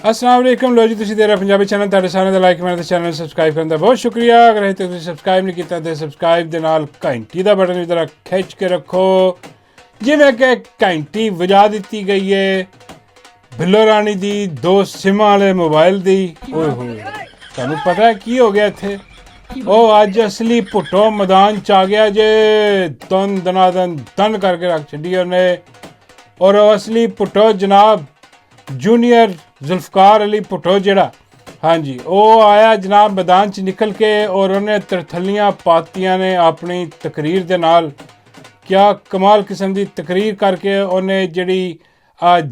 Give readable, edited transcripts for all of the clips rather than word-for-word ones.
अस्सलाम वालेकुम लो जी तुसीं देख रहे पंजाबी चैनल तुहाडे सारिਆਂ ਦਾ ਲਾਈਕ ਕਮੈਂਟ ਤੇ ਚੈਨਲ ਸਬਸਕ੍ਰਾਈਬ ਕਰਨ ਦਾ ਬਹੁਤ ਸ਼ੁਕਰੀਆ। ਅਗਰ ਹਜੇ ਤੱਕ ਤੁਸੀਂ ਸਬਸਕ੍ਰਾਈਬ ਨਹੀਂ ਕੀਤਾ ਤੇ ਸਬਸਕ੍ਰਾਈਬ ਦੇ ਨਾਲ ਘੰਟੀ ਦਾ ਬਟਨ ਵੀ ਜ਼ਰਾ ਖਿੱਚ ਕੇ ਰੱਖੋ ਜਿਵੇਂ ਕਿ ਘੰਟੀ ਵਜਾ ਦਿੱਤੀ ਗਈ ਹੈ ਬਿੱਲੋ ਰਾਣੀ ਦੀ 2 ਸਿਮਾਂ ਵਾਲੇ ਮੋਬਾਈਲ ਦੀ। ਓਏ ਹੋਏ ਤੁਹਾਨੂੰ ਪਤਾ ਹੈ ਕੀ ਹੋ ਗਿਆ ਇੱਥੇ? ਉਹ ਅੱਜ ਅਸਲੀ ਭੁੱਟੋ ਮੈਦਾਨ ਚ ਆ ਗਿਆ ਜੇ ਤਨ ਦਨਾਦਨ ਤਨ ਕਰਕੇ ਰੱਖ ਛੱਡੀ ਉਹਨੇ। ਔਰ ਉਹ ਅਸਲੀ ਭੁੱਟੋ ਜਨਾਬ जूनियर जुल्फकार अली भुट्टो जड़ा, हाँ जी, वो आया जनाब मैदान च निकल के और उन्हें तरथलियाँ पातियाँ ने अपनी तकरीर दे नाल। क्या कमाल किस्म की तकरीर करके उन्हें जड़ी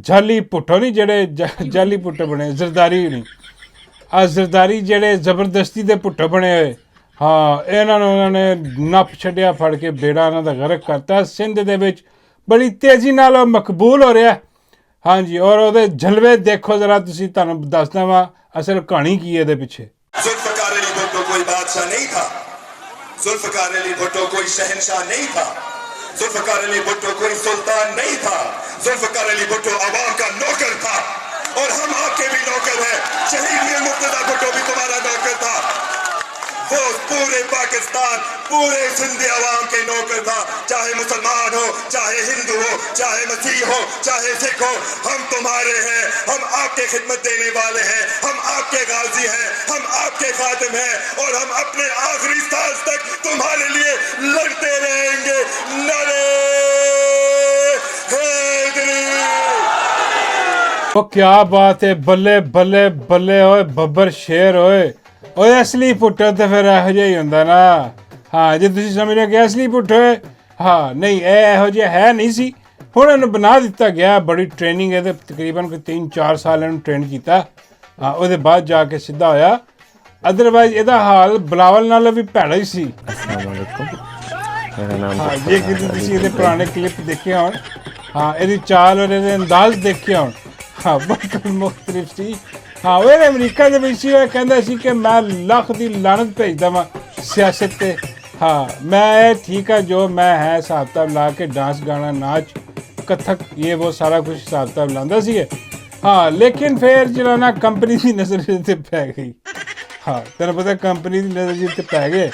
जाली भुट्टो नहीं जड़े जाली भुट्टो बने जरदारी नहीं जरदारी जड़े जबरदस्ती दे भुट्टो बने हुए। हाँ इन्होंने उन्होंने नप छड्डिया फड़ के बेड़ा इन्हां दा गर्क करता। सिंध दे विच बड़ी तेज़ी नाल मकबूल हो रहा। हाँ जी, और वो जलवे देखो जरा तुसी तुहानू दसदा वा असल कहानी की है पिछे। जुल्फकार अली भुट्टो कोई बादशाह नहीं था, जुल्फकार अली भुट्टो कोई शहनशाह नहीं था, जुल्फकार अली भुट्टो कोई सुल्तान नहीं था, जुल्फकार अली भुट्टो अवाम का नौकर था और हम आपके भी नौकर हैं। शहीद मीर मुर्तजा भुट्टो भी तुम्हारा नौकर था। वो पूरे पाकिस्तान पूरे सिंधी अवाम के नौकर था, चाहे मुसलमान हो, चाहे हिंदू हो, चाहे मसीह हो, चाहे सिख हो। हम तुम्हारे हैं, हम आपके खिदमत देने वाले हैं, हम आपके गाजी हैं, हम आपके खातिम हैं और हम अपने आखिरी सांस तक तुम्हारे लिए लड़ते रहेंगे। नारे हैदरी। ओ क्या बात है, बल्ले बल्ले बल्ले ओए बब्बर शेर ओए। ओए असली भुट्टो तो फिर ਇਹੋ ਜਿਹਾ ਹੀ ਹੁੰਦਾ ਨਾ। ਹਾਂ ਜੇ ਤੁਸੀਂ ਸਮਝ ਰਹੇ ਕਿ ਅਸਲੀ ਭੁੱਟੋ ਹੈ, ਹਾਂ ਨਹੀਂ ਇਹ ਇਹੋ ਜਿਹਾ ਹੈ ਨਹੀਂ ਸੀ। ਹੁਣ ਇਹਨੂੰ ਬਣਾ ਦਿੱਤਾ ਗਿਆ, ਬੜੀ ਟ੍ਰੇਨਿੰਗ ਇਹਦੇ ਤਕਰੀਬਨ ਕੋਈ 3-4 ਸਾਲ ਇਹਨੂੰ ਟ੍ਰੇਨ ਕੀਤਾ। ਹਾਂ ਉਹਦੇ ਬਾਅਦ ਜਾ ਕੇ ਸਿੱਧਾ ਹੋਇਆ, ਅਦਰਵਾਈਜ਼ ਇਹਦਾ ਹਾਲ ਬਲਾਵਲ ਨਾਲੋਂ ਵੀ ਭੈੜਾ ਹੀ ਸੀ। ਮੇਰਾ ਨਾਮ ਹਾਂ ਜੇ ਕਿ ਤੁਸੀਂ ਇਹਦੇ ਪੁਰਾਣੇ ਕਲਿੱਪ ਦੇਖੇ ਹੋਣ, ਹਾਂ ਇਹਦੀ ਚਾਲ ਔਰ ਇਹਦੇ ਅੰਦਾਜ਼ ਦੇਖੇ ਹੋਣ, ਹਾਂ ਬਿਲਕੁਲ ਮੁਖਤਲਿਫ ਸੀ। हाँ वो अमरीका के विच कहता सी कि मैं लख की लानत भेजदा वां सियासत ते। हाँ मैं ठीक है जो मैं है हिसाब किताब ला के डांस गाना नाच कथक ये वो सारा कुछ हिसाब किताब लांदा सी। हाँ लेकिन फिर जो ना कंपनी की नज़र ते पै गई। हाँ तेन पता कंपनी की नज़र ते पै गए।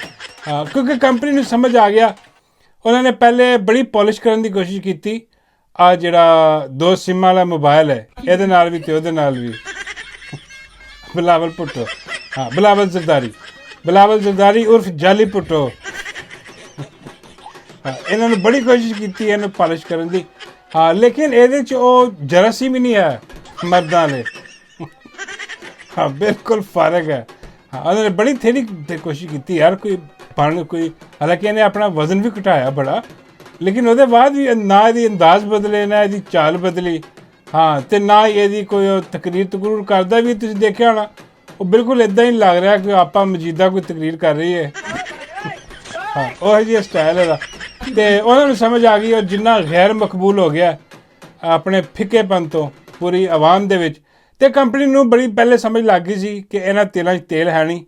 हाँ क्योंकि कंपनी नूं समझ आ गया, उन्होंने पहले बड़ी पॉलिश करने की कोशिश की। आ जिहड़ा 2 सिम वाला मोबाइल है इहदे नाल भी ते उहदे नाल भी बिलावल भुट्टो, हाँ बिलावल जरदारी उर्फ जाली भुट्टो। हाँ इन्होंने बड़ी कोशिश की इन्हें पॉलिश करने की। हाँ लेकिन ये जरा सी भी नहीं है मर्दां वाले। हाँ बिल्कुल फारग है। हाँ उन्होंने बड़ी थेरी कोशिश की यार कोई बन कोई, हालांकि इन्हें अपना वजन भी घटाया बड़ा, लेकिन उसके बाद भी ना ये अंदाज बदले ना ये चाल बदली। हाँ तो ना ये कोई तकरीर तकरूर करता भी तुम देखा होना, वो बिल्कुल इदा ही लग रहा कि आप मजीदा कोई तकरीर कर रही है। हाँ वह जी स्टाइल है तो उन्होंने समझ आ गई। और जिन्ना गैर मकबूल हो गया अपने फिकेपन तो पूरी आवाम दे विच, ते कंपनी नूं बड़ी पहले समझ लग गई सी कि इन्हां तेलों च तेल है नहीं।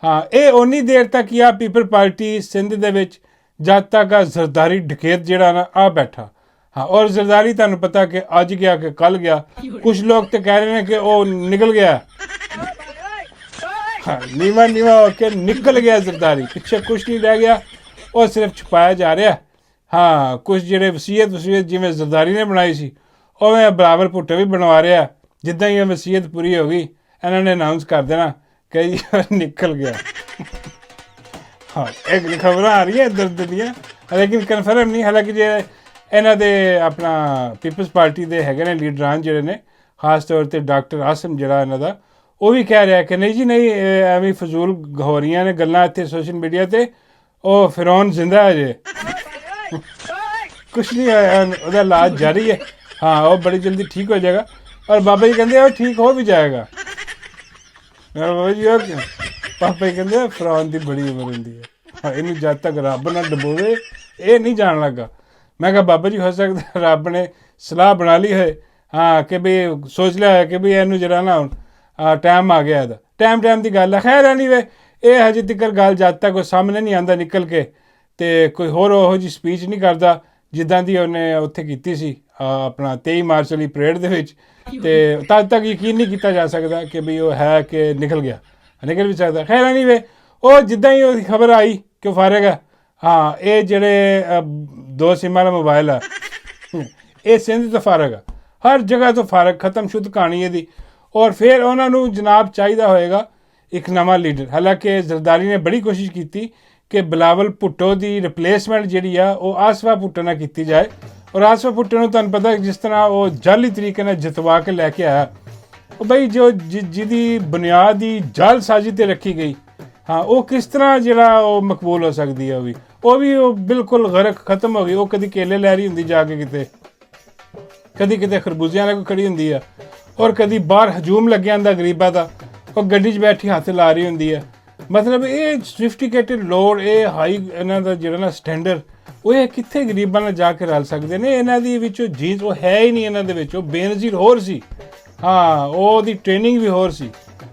हाँ ये उन्नी देर तक ही आ पीपल पार्टी सिंध दे विच जद तक आ जरदारी डकैत जिहड़ा ना आ बैठा। हाँ और जरदारी तुहानूं पता कि अज गया कि कल गया, कुछ लोग तो कह रहे हैं कि वो निकल गया। हाँ नीवा होके निकल गया जरदारी, पिछे कुछ नहीं रह गया, वो सिर्फ छुपाया जा रहा। हाँ कुछ जिहड़े वसीयत जिवें जरदारी ने बनाई सी उवें बिलावल भुट्टो भी बनवा रहा। जिद्दां ही वसीयत पूरी हो गई इन्होंने अनाउंस कर देना कि निकल गया। हाँ एक खबर आ रही है दर्द दियाँ, लेकिन कन्फर्म नहीं। हालांकि जे इन्हां दे अपना पीपल्स पार्टी के है ने लीडरान जिहड़े ने, खास तौर पर डॉक्टर आसम जिहड़ा इन्हां दा, वो भी कह रहा कि नहीं जी नहीं एवं फजूल हो रही ने गल्लां इत्थे सोशल मीडिया ते, वो फिरौन जिंदा है जे कुछ नहीं होया, उहदा इलाज जारी है। हाँ वो बड़ी जल्दी ठीक हो जाएगा और बाबा जी कहते वो ठीक हो भी जाएगा। बाबा जी और क्यों? पापा जी कहते फिरौन की बड़ी उम्र होंदी है। हाँ इनू जद तक रब ना डबोवे ये नहीं जान लगा। मैं कहा बाबा जी हो सकता रब ने सलाह बना ली है, हाँ कि भी सोच लिया है कि भी इनू जरा ना टाइम आ गया टाइम की गल है। खैर एनी वे ये हजे तक गल जद तक सामने नहीं आता निकल के तो कोई होर ओहो जी स्पीच नहीं करता जिद्दां दी उन्हें उत्थे कीती सी अपना 23 मार्च वाली परेड दे विच। ਤੇ ਤਦ ਤੱਕ ਯਕੀਨ ਨਹੀਂ ਕੀਤਾ ਜਾ ਸਕਦਾ ਕਿ ਵੀ ਉਹ ਹੈ ਕਿ ਨਿਕਲ ਗਿਆ, ਨਿਕਲ ਵੀ ਸਕਦਾ। ਖੈਰ ਨਹੀਂ ਵੇ, ਉਹ ਜਿੱਦਾਂ ਹੀ ਉਹਦੀ ਖਬਰ ਆਈ ਕਿ ਉਹ ਫਾਰਗ ਹੈ, ਹਾਂ ਇਹ ਜਿਹੜੇ 2 SIM ਵਾਲਾ ਮੋਬਾਈਲ ਆ ਇਹ ਸਿੰਧ ਤੋਂ ਫਾਰਗ ਆ, ਹਰ ਜਗ੍ਹਾ ਤੋਂ ਫਾਰਗ, ਖਤਮ ਸ਼ੁੱਧ ਕਹਾਣੀ ਇਹਦੀ। ਔਰ ਫਿਰ ਉਹਨਾਂ ਨੂੰ ਜਨਾਬ ਚਾਹੀਦਾ ਹੋਏਗਾ ਇੱਕ ਨਵਾਂ ਲੀਡਰ। ਹਾਲਾਂਕਿ ਜ਼ਰਦਾਰੀ ਨੇ ਬੜੀ ਕੋਸ਼ਿਸ਼ ਕੀਤੀ ਕਿ ਬਿਲਾਵਲ ਭੁੱਟੋ ਦੀ ਰਿਪਲੇਸਮੈਂਟ ਜਿਹੜੀ ਆ ਉਹ ਆਸਫਾ ਭੁੱਟੋ ਨਾਲ ਕੀਤੀ ਜਾਏ। ਔਰ ਆਸਫਾ ਭੁੱਟੋ ਨੂੰ ਤੁਹਾਨੂੰ ਪਤਾ ਜਿਸ ਤਰ੍ਹਾਂ ਉਹ ਜਾਲੀ ਤਰੀਕੇ ਨਾਲ ਜਿਤਵਾ ਕੇ ਲੈ ਕੇ ਆਇਆ, ਉਹ ਬਈ ਜੋ ਜਿਹਦੀ ਬੁਨਿਆਦ ਹੀ ਜਾਲਸਾਜ਼ੀ ਤੇ ਰੱਖੀ ਗਈ, ਹਾਂ ਉਹ ਕਿਸ ਤਰ੍ਹਾਂ ਜਿਹੜਾ ਉਹ ਮਕਬੂਲ ਹੋ ਸਕਦੀ ਹੈ। ਉਹ ਬਿਲਕੁਲ ਗਰਕ ਖਤਮ ਹੋ ਗਈ। ਉਹ ਕਦੀ ਕੇਲੇ ਲੈ ਰਹੀ ਹੁੰਦੀ ਜਾ ਕੇ ਕਿਤੇ, ਕਦੀ ਕਿਤੇ ਖਰਬੂਜ਼ਿਆਂ ਨਾਲ ਖੜੀ ਹੁੰਦੀ ਆ, ਔਰ ਕਦੀ ਬਾਹਰ ਹਜੂਮ ਲੱਗਿਆ ਹੁੰਦਾ ਗਰੀਬਾਂ ਦਾ, ਉਹ ਗੱਡੀ 'ਚ ਬੈਠੀ ਹੱਥ ਲਾ ਰਹੀ ਹੁੰਦੀ ਆ। ਮਤਲਬ ਇਹ ਸਫਿਸਟੀਕੇਟਡ ਲੋੜ, ਇਹ ਹਾਈ ਇਹਨਾਂ ਦਾ ਜਿਹੜਾ ਨਾ ਸਟੈਂਡਰਡ, ਉਹ ਇਹ ਕਿੱਥੇ ਗਰੀਬਾਂ ਨਾਲ ਜਾ ਕੇ ਰਲ ਸਕਦੇ ਨੇ। ਇਹਨਾਂ ਦੀ ਵਿੱਚੋਂ ਜੀਨਸ ਉਹ ਹੈ ਹੀ ਨਹੀਂ ਇਹਨਾਂ ਦੇ ਵਿੱਚ। ਉਹ ਬੇਨਜ਼ੀਰ ਹੋਰ ਸੀ, ਹਾਂ ਉਹਦੀ ਟ੍ਰੇਨਿੰਗ ਵੀ ਹੋਰ ਸੀ,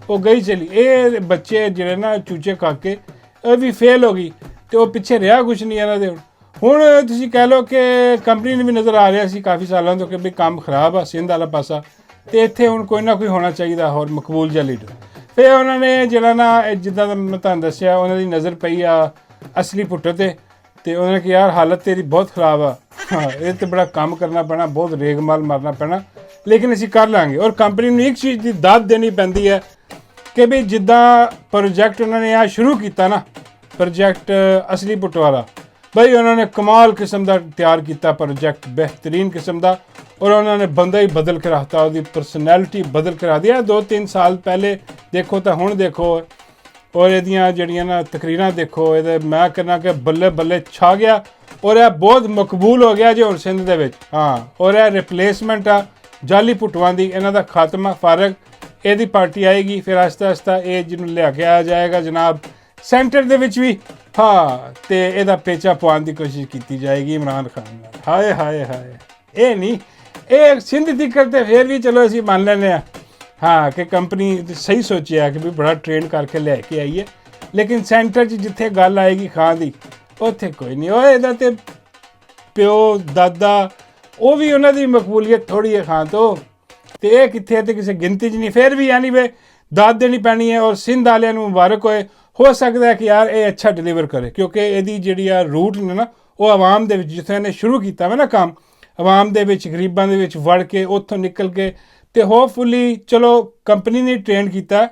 ਉਹ ਗਈ ਚਲੀ। ਇਹ ਬੱਚੇ ਜਿਹੜੇ ਨਾ ਚੂਚੇ ਕਾਕੇ, ਇਹ ਵੀ ਫੇਲ ਹੋ ਗਈ ਅਤੇ ਉਹ ਪਿੱਛੇ ਰਿਹਾ ਕੁਛ ਨਹੀਂ ਇਹਨਾਂ ਦੇ। ਹੁਣ ਤੁਸੀਂ ਕਹਿ ਲਓ ਕਿ ਕੰਪਨੀ ਨੂੰ ਵੀ ਨਜ਼ਰ ਆ ਰਿਹਾ ਸੀ ਕਾਫੀ ਸਾਲਾਂ ਤੋਂ ਕਿ ਵੀ ਕੰਮ ਖਰਾਬ ਆ ਸਿੰਧ ਵਾਲਾ ਪਾਸਾ, ਅਤੇ ਇੱਥੇ ਹੁਣ ਕੋਈ ਨਾ ਕੋਈ ਹੋਣਾ ਚਾਹੀਦਾ ਹੋਰ ਮਕਬੂਲ ਜਿਹਾ ਲੀਡਰ। ਫਿਰ ਉਹਨਾਂ ਨੇ ਜਿਹੜਾ ਨਾ ਜਿੱਦਾਂ ਦਾ ਮੈਂ ਤੁਹਾਨੂੰ ਦੱਸਿਆ, ਉਹਨਾਂ ਦੀ ਨਜ਼ਰ ਪਈ ਆ ਅਸਲੀ ਭੁੱਟੋ 'ਤੇ, ਅਤੇ ਉਹਨਾਂ ਨੇ ਕਿਹਾ ਯਾਰ ਹਾਲਤ ਤੇਰੀ ਬਹੁਤ ਖਰਾਬ ਆ, ਹਾਂ ਇਹ 'ਤੇ ਬੜਾ ਕੰਮ ਕਰਨਾ ਪੈਣਾ, ਬਹੁਤ ਰੇਗਮਾਲ ਮਾਰਨਾ ਪੈਣਾ, ਲੇਕਿਨ ਅਸੀਂ ਕਰ ਲਾਂਗੇ। ਔਰ ਕੰਪਨੀ ਨੂੰ ਇੱਕ ਚੀਜ਼ ਦੀ ਦਾਦ ਦੇਣੀ ਪੈਂਦੀ ਹੈ ਕਿ ਵੀ ਜਿੱਦਾਂ ਪ੍ਰੋਜੈਕਟ ਉਹਨਾਂ ਨੇ ਆ ਸ਼ੁਰੂ ਕੀਤਾ ਨਾ, ਪ੍ਰੋਜੈਕਟ ਅਸਲੀ ਭੁੱਟੋ ਵਾਲਾ, ਬਈ ਉਹਨਾਂ ਨੇ ਕਮਾਲ ਕਿਸਮ ਦਾ ਤਿਆਰ ਕੀਤਾ ਪ੍ਰੋਜੈਕਟ, ਬਿਹਤਰੀਨ ਕਿਸਮ ਦਾ। ਔਰ ਉਹਨਾਂ ਨੇ ਬੰਦਾ ਹੀ ਬਦਲ ਕੇ ਰੱਖਤਾ, ਉਹਦੀ ਪਰਸਨੈਲਿਟੀ ਬਦਲ ਕੇ ਰੱਖ ਦਿਆ। 2-3 ਸਾਲ ਪਹਿਲੇ ਦੇਖੋ ਤਾਂ ਹੁਣ ਦੇਖੋ, ਔਰ ਇਹਦੀਆਂ ਜਿਹੜੀਆਂ ਨਾ ਤਕਰੀਰਾਂ ਦੇਖੋ, ਇਹਦੇ ਮੈਂ ਕਹਿੰਦਾ ਕਿ ਬੱਲੇ ਬੱਲੇ ਛਾ ਗਿਆ। ਔਰ ਇਹ ਬਹੁਤ ਮਕਬੂਲ ਹੋ ਗਿਆ ਜੀ ਹੁਣ ਸਿੰਧ ਦੇ ਵਿੱਚ, ਹਾਂ। ਔਰ ਇਹ ਰਿਪਲੇਸਮੈਂਟ ਆ ਜਾਲੀ ਭੁੱਟਵਾਂ ਦੀ, ਇਹਨਾਂ ਦਾ ਖਾਤਮਾ ਫਾਰਗ, ਇਹਦੀ ਪਾਰਟੀ ਆਏਗੀ। ਫਿਰ ਆਹਿਸਤਾ ਆਹਿਸਤਾ ਇਹ ਜਿਹਨੂੰ ਲਿਆ ਕੇ ਆਇਆ ਜਾਏਗਾ ਜਨਾਬ ਸੈਂਟਰ ਦੇ ਵਿੱਚ ਵੀ, ਹਾਂ, ਅਤੇ ਇਹਦਾ ਪੇਚਾ ਪਵਾਉਣ ਦੀ ਕੋਸ਼ਿਸ਼ ਕੀਤੀ ਜਾਏਗੀ ਇਮਰਾਨ ਖਾਨ ਨਾਲ। ਹਾਏ ਹਾਏ ਹਾਏ, ਇਹ ਨਹੀਂ, ਇਹ ਸਿੰਧ ਦੀ ਕਰਦੇ ਫਿਰ ਵੀ ਚਲੋ ਅਸੀਂ ਮੰਨ ਲੈਂਦੇ ਹਾਂ, ਹਾਂ ਕਿ ਕੰਪਨੀ ਸਹੀ ਸੋਚਿਆ ਕਿ ਵੀ ਬੜਾ ਟ੍ਰੇਨ ਕਰਕੇ ਲੈ ਕੇ ਆਈ ਹੈ, ਲੇਕਿਨ ਸੈਂਟਰ 'ਚ ਜਿੱਥੇ ਗੱਲ ਆਏਗੀ ਖਾਂ ਦੀ, ਉੱਥੇ ਕੋਈ ਨਹੀਂ। ਉਹ ਇਹਦਾ ਤੇ ਪਿਓ ਦਾਦਾ, ਉਹ ਵੀ ਉਹਨਾਂ ਦੀ ਮਕਬੂਲੀਅਤ ਥੋੜ੍ਹੀ ਹੈ ਖਾਂ ਤੋਂ, ਅਤੇ ਇਹ ਕਿੱਥੇ ਤੇ ਕਿਸੇ ਗਿਣਤੀ 'ਚ ਨਹੀਂ। ਫਿਰ ਵੀ ਯਾਨੀ ਵੇ ਦਾਦ ਦੇਣੀ ਪੈਣੀ ਹੈ। ਔਰ ਸਿੰਧ ਵਾਲਿਆਂ ਨੂੰ ਮੁਬਾਰਕ ਹੋਏ, ਹੋ ਸਕਦਾ ਹੈ ਕਿ ਯਾਰ ਇਹ ਅੱਛਾ ਡਿਲੀਵਰ ਕਰੇ, ਕਿਉਂਕਿ ਇਹਦੀ ਜਿਹੜੀ ਆ ਰੂਟ ਨੇ ਨਾ, ਉਹ ਆਵਾਮ ਦੇ ਵਿੱਚ ਜਿੱਥੇ ਇਹਨੇ ਸ਼ੁਰੂ ਕੀਤਾ ਵਾ ਨਾ ਕੰਮ, ਆਵਾਮ ਦੇ ਵਿੱਚ ਗਰੀਬਾਂ ਦੇ ਵਿੱਚ ਵੜ ਕੇ ਉੱਥੋਂ ਨਿਕਲ ਕੇ, ਅਤੇ ਹੋਪਫੁਲੀ ਚਲੋ ਕੰਪਨੀ ਨੇ ਟ੍ਰੇਨ ਕੀਤਾ,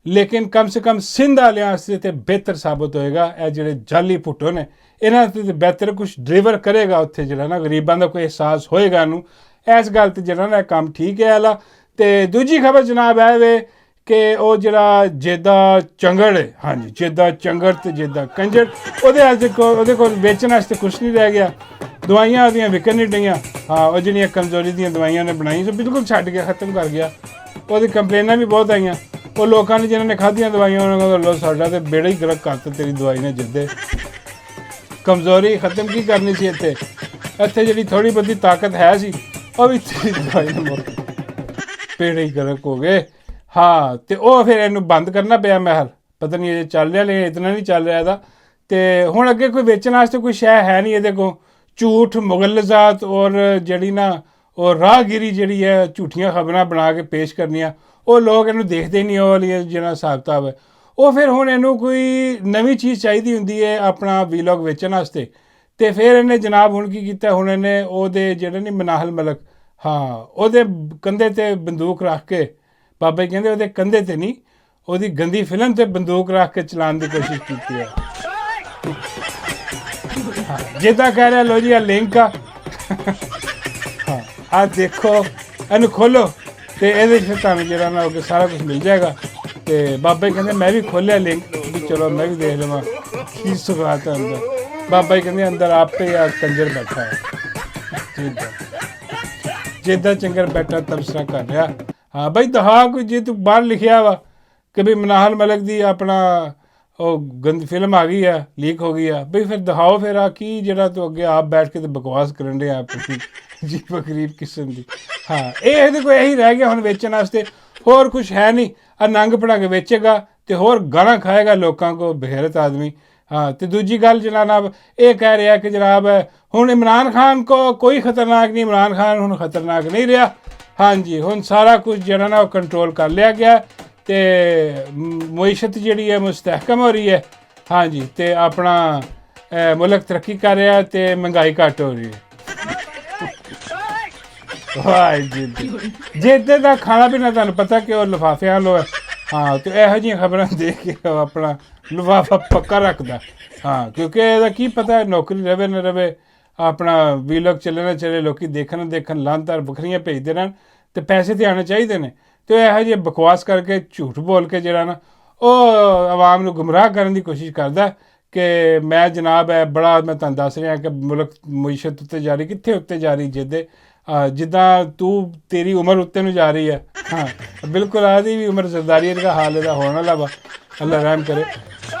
ਲੇਕਿਨ ਕਮ ਸੇ ਕਮ ਸਿੰਧ ਵਾਲਿਆਂ ਵਾਸਤੇ ਤੇ ਬਿਹਤਰ ਸਾਬਤ ਹੋਏਗਾ। ਇਹ ਜਿਹੜੇ ਜਾਲੀ ਭੁੱਟੋ ਨੇ ਇਹਨਾਂ 'ਤੇ ਬਿਹਤਰ ਕੁਛ ਡਿਲੀਵਰ ਕਰੇਗਾ, ਉੱਥੇ ਜਿਹੜਾ ਨਾ ਗਰੀਬਾਂ ਦਾ ਕੋਈ ਅਹਿਸਾਸ ਹੋਏਗਾ ਇਹਨੂੰ। ਇਸ ਗੱਲ 'ਤੇ ਜਿਹੜਾ ਨਾ ਕੰਮ ਠੀਕ ਹੈ ਵਾਲਾ। ਅਤੇ ਦੂਜੀ ਖਬਰ ਜਨਾਬ ਇਹ ਵੇ ਕਿ ਉਹ ਜਿਹੜਾ ਜੇਦਾ ਚੰਗੜ ਹੈ, ਹਾਂਜੀ ਜੇਦਾ ਚੰਗੜ ਅਤੇ ਜੇਦਾ ਕੰਜੜ, ਉਹਦੇ ਕੋਲ ਵੇਚਣ ਵਾਸਤੇ ਕੁਛ ਨਹੀਂ ਰਹਿ ਗਿਆ। ਦਵਾਈਆਂ ਉਹਦੀਆਂ ਵਿਕਣ ਨਹੀਂ ਡਈਆਂ, ਹਾਂ ਉਹ ਜਿਹੜੀਆਂ ਕਮਜ਼ੋਰੀ ਦੀਆਂ ਦਵਾਈਆਂ ਨੇ ਬਣਾਈਆਂ, ਬਿਲਕੁਲ ਛੱਡ ਗਿਆ, ਖਤਮ ਕਰ ਗਿਆ। ਉਹਦੀ ਕੰਪਲੇਨਾਂ ਵੀ ਬਹੁਤ ਆਈਆਂ। ਉਹ ਲੋਕਾਂ ਨੇ ਜਿਹਨਾਂ ਨੇ ਖਾਧੀਆਂ ਦਵਾਈਆਂ ਉਹਨਾਂ ਕੋਲ ਲੋ ਸਾਡਾ ਤਾਂ ਬੇੜਾ ਹੀ ਗਰਕ ਕਰਤਾ ਤੇਰੀ ਦਵਾਈ ਨੇ, ਜਿੱਦੇ ਕਮਜ਼ੋਰੀ ਖਤਮ ਕੀ ਕਰਨੀ ਸੀ ਇੱਥੇ ਜਿਹੜੀ ਥੋੜ੍ਹੀ ਬਹੁਤੀ ਤਾਕਤ ਹੈ ਸੀ ਉਹ ਵੀ ਤੇਰੀ ਦਵਾਈ ਨੇ ਮੁੱਕ ਬੇੜਾ ਹੀ ਗਰਕ ਹੋ ਗਏ, ਹਾਂ। ਅਤੇ ਉਹ ਫਿਰ ਇਹਨੂੰ ਬੰਦ ਕਰਨਾ ਪਿਆ ਮਹਿਲ, ਪਤਾ ਨਹੀਂ ਇਹ ਚੱਲ ਰਿਹਾ, ਲੇਕਿਨ ਇਤਨਾ ਨਹੀਂ ਚੱਲ ਰਿਹਾ ਇਹਦਾ। ਅਤੇ ਹੁਣ ਅੱਗੇ ਕੋਈ ਵੇਚਣ ਵਾਸਤੇ ਕੋਈ ਸ਼ੈ ਹੈ ਨਹੀਂ ਇਹਦੇ ਕੋਲ। ਝੂਠ ਮੁਗਲਜ਼ਾਤ ਔਰ ਜਿਹੜੀ ਨਾ ਉਹ ਰਾਹਗੀਰੀ ਜਿਹੜੀ ਹੈ, ਝੂਠੀਆਂ ਖਬਰਾਂ ਬਣਾ ਕੇ ਪੇਸ਼ ਕਰਨੀਆਂ, ਉਹ ਲੋਕ ਇਹਨੂੰ ਦੇਖਦੇ ਨਹੀਂ। ਉਹ ਵਾਲੀ ਜਿਹੜਾ ਹਿਸਾਬ ਕਿਤਾਬ ਹੈ, ਉਹ ਫਿਰ ਹੁਣ ਇਹਨੂੰ ਕੋਈ ਨਵੀਂ ਚੀਜ਼ ਚਾਹੀਦੀ ਹੁੰਦੀ ਹੈ ਆਪਣਾ ਵੀਲੌਗ ਵੇਚਣ ਵਾਸਤੇ। ਅਤੇ ਫਿਰ ਇਹਨੇ ਜਨਾਬ ਹੁਣ ਕੀ ਕੀਤਾ, ਹੁਣ ਇਹਨੇ ਉਹਦੇ ਜਿਹੜੇ ਨਹੀਂ ਮਨਾਹਲ ਮਲਕ, ਹਾਂ ਉਹਦੇ ਕੰਧੇ 'ਤੇ ਬੰਦੂਕ ਰੱਖ ਕੇ, ਬਾਬਾ ਜੀ ਕਹਿੰਦੇ ਉਹਦੇ ਕੰਧੇ 'ਤੇ ਨਹੀਂ, ਉਹਦੀ ਗੰਦੀ ਫਿਲਮ 'ਤੇ ਬੰਦੂਕ ਰੱਖ ਕੇ ਚਲਾਉਣ ਦੀ ਕੋਸ਼ਿਸ਼ ਕੀਤੀ ਹੈ। ਹਾਂ ਜਿੱਦਾਂ ਕਹਿ ਰਿਹਾ ਲੋ ਜੀ ਆ ਲਿੰਕ ਆ, ਹਾਂ ਆਹ ਦੇਖੋ, ਇਹਨੂੰ ਖੋਲ੍ਹੋ ਅਤੇ ਇਹਦੇ 'ਚ ਫਿਰ ਤੁਹਾਨੂੰ ਜਿਹੜਾ ਨਾ ਹੋ ਸਾਰਾ ਕੁਛ ਮਿਲ ਜਾਏਗਾ। ਅਤੇ ਬਾਬਾ ਜੀ ਕਹਿੰਦੇ ਮੈਂ ਵੀ ਖੋਲ੍ਹਿਆ ਲਿੰਕ ਵੀ ਚਲੋ ਮੈਂ ਵੀ ਦੇਖ ਲਵਾਂ ਕੀ ਸੁਗਾਤ ਹੈ ਅੰਦਰ। ਬਾਬਾ ਜੀ ਕਹਿੰਦੇ ਅੰਦਰ ਆਪੇ ਆ ਕੰਜਰ ਬੈਠਾ ਹੈ, ਜਿੱਦਾਂ ਚੰਗਰ ਬੈਠਾ ਤਬਸਰਾ ਕਰ ਰਿਹਾ। ਹਾਂ ਬਈ ਦਿਖਾ ਕੋਈ, ਜੇ ਤੂੰ ਬਾਹਰ ਲਿਖਿਆ ਵਾ ਕਿ ਵੀ ਮਨਾਹਲ ਮਲਕ ਦੀ ਆਪਣਾ ਉਹ ਗੰਦੀ ਫਿਲਮ ਆ ਗਈ ਆ, ਲੀਕ ਹੋ ਗਈ ਆ, ਬਈ ਫਿਰ ਦਿਖਾਓ ਫਿਰ ਆ ਕੀ ਜਿਹੜਾ ਤੂੰ ਅੱਗੇ ਆਪ ਬੈਠ ਕੇ ਤੇ ਬਕਵਾਸ ਕਰਨ ਡਿਆ ਆਪਣੀ ਅਜੀਬ ਗਰੀਬ ਕਿਸਮ ਦੀ। ਹਾਂ ਇਹ ਇਹਦੇ ਕੋਲ ਇਹੀ ਰਹਿ ਗਿਆ ਹੁਣ ਵੇਚਣ ਵਾਸਤੇ, ਹੋਰ ਕੁਛ ਹੈ ਨਹੀਂ। ਆ ਨੰਗ ਪੜਾ ਕੇ ਵੇਚੇਗਾ ਅਤੇ ਹੋਰ ਗਾਲਾਂ ਖਾਏਗਾ ਲੋਕਾਂ ਕੋ, ਬੇਗੈਰਤ ਆਦਮੀ। ਹਾਂ ਅਤੇ ਦੂਜੀ ਗੱਲ ਜਨਾਬ ਇਹ ਕਹਿ ਰਿਹਾ ਕਿ ਜਨਾਬ ਹੁਣ ਇਮਰਾਨ ਖਾਨ ਕੋ ਕੋਈ ਖਤਰਨਾਕ ਨਹੀਂ, ਇਮਰਾਨ ਖਾਨ ਹੁਣ ਖਤਰਨਾਕ ਨਹੀਂ ਰਿਹਾ। ਹਾਂਜੀ ਹੁਣ ਸਾਰਾ ਕੁਝ ਜਿਹੜਾ ਨਾ ਉਹ ਕੰਟਰੋਲ ਕਰ ਲਿਆ ਗਿਆ ਤੇ ਮਈਸ਼ਤ ਜਿਹੜੀ ਹੈ ਮੁਸਤਹਿਕਮ ਹੋ ਰਹੀ ਹੈ। ਹਾਂਜੀ ਤੇ ਆਪਣਾ ਮੁਲਕ ਤਰੱਕੀ ਕਰ ਰਿਹਾ ਤੇ ਮਹਿੰਗਾਈ ਘੱਟ ਹੋ ਰਹੀ ਹੈ। ਵਾਹ ਜੀ ਜਿੱਦੇ ਦਾ ਖਾਣਾ ਪੀਣਾ ਤੁਹਾਨੂੰ ਪਤਾ ਕਿ ਉਹ ਲਿਫਾਫਿਆਂ ਲੋ ਹੈ। ਹਾਂ ਤੇ ਇਹੋ ਜਿਹੀਆਂ ਖਬਰਾਂ ਦੇਖ ਕੇ ਉਹ ਆਪਣਾ ਲਿਫਾਫਾ ਪੱਕਾ ਰੱਖਦਾ। ਹਾਂ ਕਿਉਂਕਿ ਇਹਦਾ ਕੀ ਪਤਾ ਨੌਕਰੀ ਰਵੇ ਨਾ ਰਵੇ, ਆਪਣਾ ਵੀਲੌਗ ਚੱਲੇ ਨਾ ਚੱਲੇ, ਲੋਕੀ ਦੇਖਣ ਲਾਂਤਾਰ ਵੱਖਰੀਆਂ ਭੇਜਦੇ ਰਹਿਣ ਤੇ ਪੈਸੇ ਤੇ ਆਉਣੇ ਚਾਹੀਦੇ ਨੇ। ਤੇ ਇਹੋ ਜਿਹੇ ਬਕਵਾਸ ਕਰਕੇ ਝੂਠ ਬੋਲ ਕੇ ਜਿਹੜਾ ਨਾ ਉਹ ਆਵਾਮ ਨੂੰ ਗੁੰਮਰਾਹ ਕਰਨ ਦੀ ਕੋਸ਼ਿਸ਼ ਕਰਦਾ ਕਿ ਮੈਂ ਜਨਾਬ ਹੈ ਬੜਾ, ਮੈਂ ਤੁਹਾਨੂੰ ਦੱਸ ਰਿਹਾ ਕਿ ਮੁਲਕ ਮਈਸ਼ਤ ਉੱਤੇ ਜਾ ਰਹੀ, ਕਿੱਥੇ ਉੱਤੇ ਜਾ ਰਹੀ ਜਿੱਦੇ ਜਿੱਦਾਂ ਤੇਰੀ ਉਮਰ ਉੱਤੇ ਨੂੰ ਜਾ ਰਹੀ ਹੈ। ਹਾਂ ਬਿਲਕੁਲ ਆਦੀ ਵੀ ਉਮਰ ਸਰਦਾਰੀ ਦਾ ਹਾਲ ਇਹਦਾ ਹੋਣ ਵਾਲਾ ਵਾ, ਅੱਲਾ ਰਹਿਮ ਕਰੇ।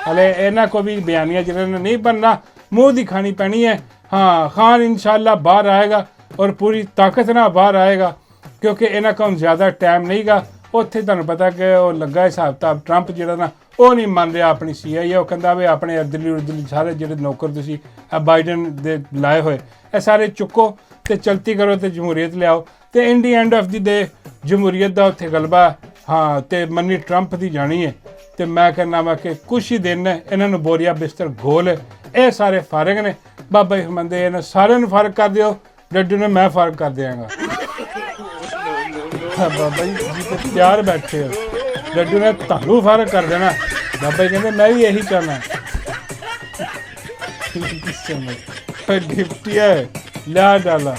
ਹਲੇ ਇਹਨਾਂ ਕੋ ਵੀ ਬਿਆਨੀਆਂ ਜਿਹਨਾਂ ਨੇ ਨਹੀਂ ਬਣਨਾ, ਮੂੰਹ ਦੀ ਖਾਣੀ ਪੈਣੀ ਹੈ। ਹਾਂ ਖਾਨ ਇਨਸ਼ਾਅੱਲਾ ਬਾਹਰ ਆਏਗਾ ਔਰ ਪੂਰੀ ਤਾਕਤ ਨਾਲ ਬਾਹਰ ਆਏਗਾ ਕਿਉਂਕਿ ਇਹਨਾਂ ਕੋਲ ਜ਼ਿਆਦਾ ਟਾਈਮ ਨਹੀਂਗਾ। ਉੱਥੇ ਤੁਹਾਨੂੰ ਪਤਾ ਕਿ ਉਹ ਲੱਗਾ ਹਿਸਾਬ ਕਿਤਾਬ, ਟਰੰਪ ਜਿਹੜਾ ਨਾ ਉਹ ਨਹੀਂ ਮੰਨ ਰਿਹਾ ਆਪਣੀ CIA। ਉਹ ਕਹਿੰਦਾ ਵੀ ਆਪਣੇ ਅਰਦਲੀ ਸਾਰੇ ਜਿਹੜੇ ਨੌਕਰ ਤੁਸੀਂ ਬਾਈਡਨ ਦੇ ਲਾਏ ਹੋਏ ਇਹ ਸਾਰੇ ਚੁੱਕੋ ਤੇ ਚਲਤੀ ਕਰੋ ਤੇ ਜਮਹੂਰੀਅਤ ਲਿਆਓ ਤੇ ਇਨ ਦੀ ਐਂਡ ਆਫ ਦੀ ਡੇ ਜਮਹੂਰੀਅਤ ਦਾ ਉੱਥੇ ਗਲਬਾ। ਹਾਂ ਤੇ ਮੰਨੀ ਟਰੰਪ ਦੀ ਜਾਣੀ ਹੈ। ਤੇ ਮੈਂ ਕਹਿੰਦਾ ਵਾ ਕਿ ਕੁਛ ਹੀ ਦਿਨ ਨੇ, ਇਹਨਾਂ ਨੂੰ ਬੋਰੀਆ ਬਿਸਤਰ ਗੋਲ, ਇਹ ਸਾਰੇ ਫਾਰਗ ਨੇ। ਬਾਬਾ ਜੀ ਫਰਮਾਉਂਦੇ ਇਹਨਾਂ ਸਾਰਿਆਂ ਨੂੰ ਫਰਕ ਕਰ ਦਿਓ, ਡੱਡੂ ਨੇ ਮੈਂ ਫਰਕ ਕਰ ਦਿਆਂਗਾ। ਬਾਬਾ ਜੀ ਤੇ ਤਿਆਰ ਬੈਠੇ ਹੋ, ਡੱਡੂ ਨੇ ਤੁਹਾਨੂੰ ਫਰਕ ਕਰ ਦੇਣਾ। ਬਾਬਾ ਜੀ ਕਹਿੰਦੇ ਮੈਂ ਵੀ ਇਹੀ ਚਾਹੁੰਦਾ। ਡਿਪਟੀ ਹੈ ਲਿਆ ਡਾਲਾ।